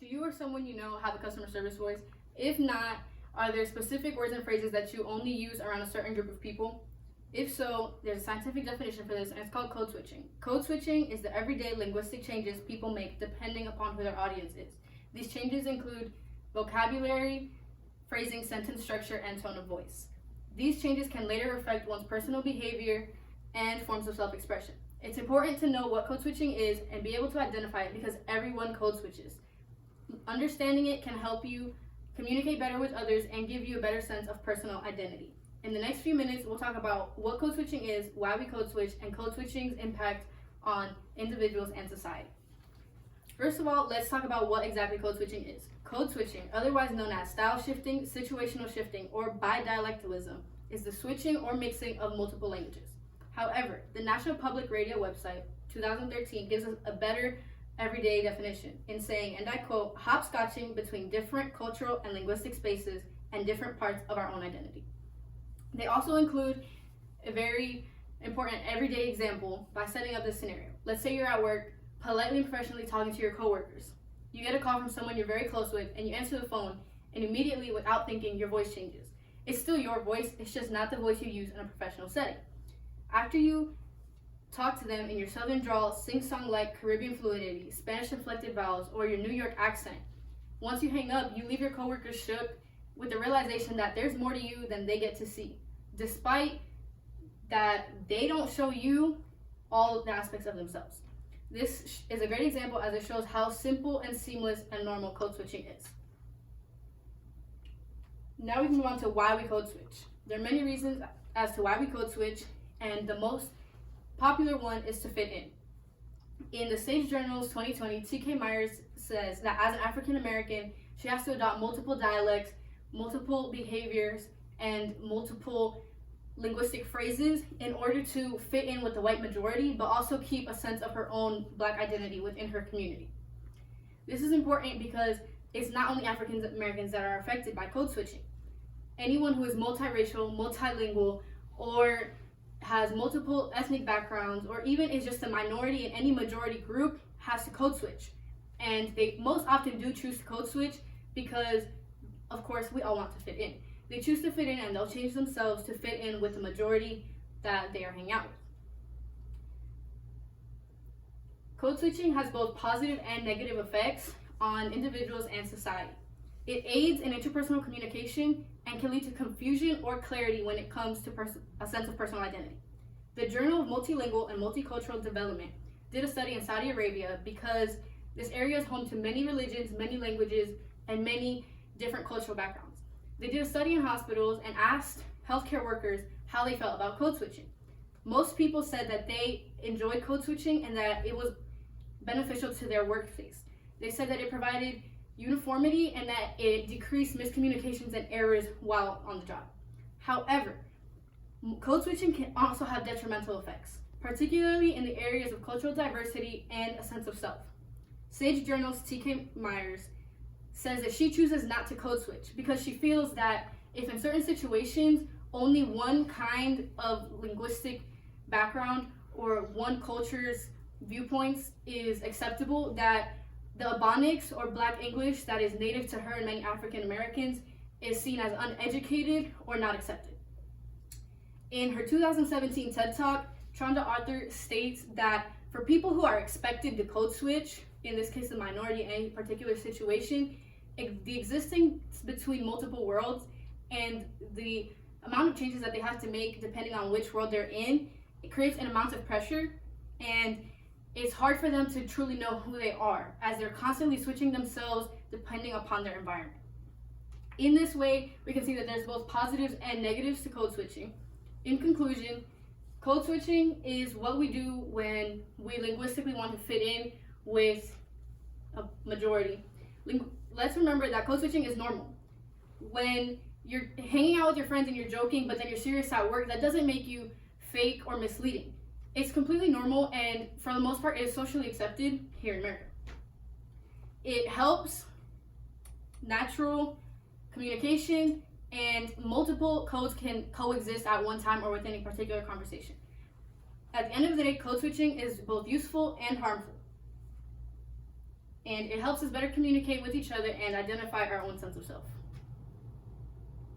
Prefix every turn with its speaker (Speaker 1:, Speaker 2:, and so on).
Speaker 1: you or someone you know have a customer service voice? If not, are there specific words and phrases that you only use around a certain group of people? If so, there's a scientific definition for this, and it's called code switching. Code switching is the everyday linguistic changes people make depending upon who their audience is. These changes include vocabulary, phrasing, sentence structure, and tone of voice. These changes can later affect one's personal behavior and forms of self-expression. It's important to know what code switching is and be able to identify it because everyone code switches. Understanding it can help you communicate better with others and give you a better sense of personal identity. In the next few minutes, we'll talk about what code switching is, why we code switch, and code switching's impact on individuals and society. First of all, let's talk about what exactly code switching is. Code switching, otherwise known as style shifting, situational shifting, or bidialectalism, is the switching or mixing of multiple languages. However, the National Public Radio website, 2013, gives us a better everyday definition in saying, and I quote, hopscotching between different cultural and linguistic spaces and different parts of our own identity. They also include a very important everyday example by setting up this scenario. Let's say you're at work, politely and professionally talking to your coworkers. You get a call from someone you're very close with, and you answer the phone, and immediately, without thinking, your voice changes. It's still your voice, it's just not the voice you use in a professional setting. After you talk to them in your southern drawl, sing-song-like Caribbean fluidity, Spanish-inflected vowels, or your New York accent, once you hang up, you leave your coworkers shook with the realization that there's more to you than they get to see, despite that they don't show you all the aspects of themselves. This is a great example as it shows how simple and seamless and normal code switching is. Now we can move on to why we code switch. There are many reasons as to why we code switch, and the most popular one is to fit in. In the Sage Journal's 2020, T.K. Myers says that as an African American, she has to adopt multiple dialects, multiple behaviors, and multiple linguistic phrases in order to fit in with the white majority, but also keep a sense of her own Black identity within her community. This is important because it's not only African Americans that are affected by code switching. Anyone who is multiracial, multilingual, or has multiple ethnic backgrounds, or even is just a minority in any majority group has to code switch. And they most often do choose to code switch because, of course, we all want to fit in. They choose to fit in and they'll change themselves to fit in with the majority that they are hanging out with. Code switching has both positive and negative effects on individuals and society. It aids in interpersonal communication and can lead to confusion or clarity when it comes to a sense of personal identity. The Journal of Multilingual and Multicultural Development did a study in Saudi Arabia because this area is home to many religions, many languages, and many different cultural backgrounds. They did a study in hospitals and asked healthcare workers how they felt about code switching. Most people said that they enjoyed code switching and that it was beneficial to their workplace. They said that it provided uniformity and that it decreased miscommunications and errors while on the job. However, code switching can also have detrimental effects, particularly in the areas of cultural diversity and a sense of self. Sage Journal's T.K. Myers says that she chooses not to code switch because she feels that if in certain situations only one kind of linguistic background or one culture's viewpoints is acceptable, that the Ebonics or Black English that is native to her and many African Americans is seen as uneducated or not accepted. In her 2017 TED Talk, Tranda Arthur states that for people who are expected to code switch, in this case the minority in any particular situation, the existence between multiple worlds and the amount of changes that they have to make depending on which world they're in, it creates an amount of pressure, and it's hard for them to truly know who they are as they're constantly switching themselves depending upon their environment. In this way, we can see that there's both positives and negatives to code switching. In conclusion, code switching is what we do when we linguistically want to fit in with a majority. Let's remember that code switching is normal. When you're hanging out with your friends and you're joking, but then you're serious at work, that doesn't make you fake or misleading. It's completely normal, and for the most part, it is socially accepted here in America. It helps natural communication, and multiple codes can coexist at one time or within a particular conversation. At the end of the day, code switching is both useful and harmful. and it helps us better communicate with each other and identify our own sense of self.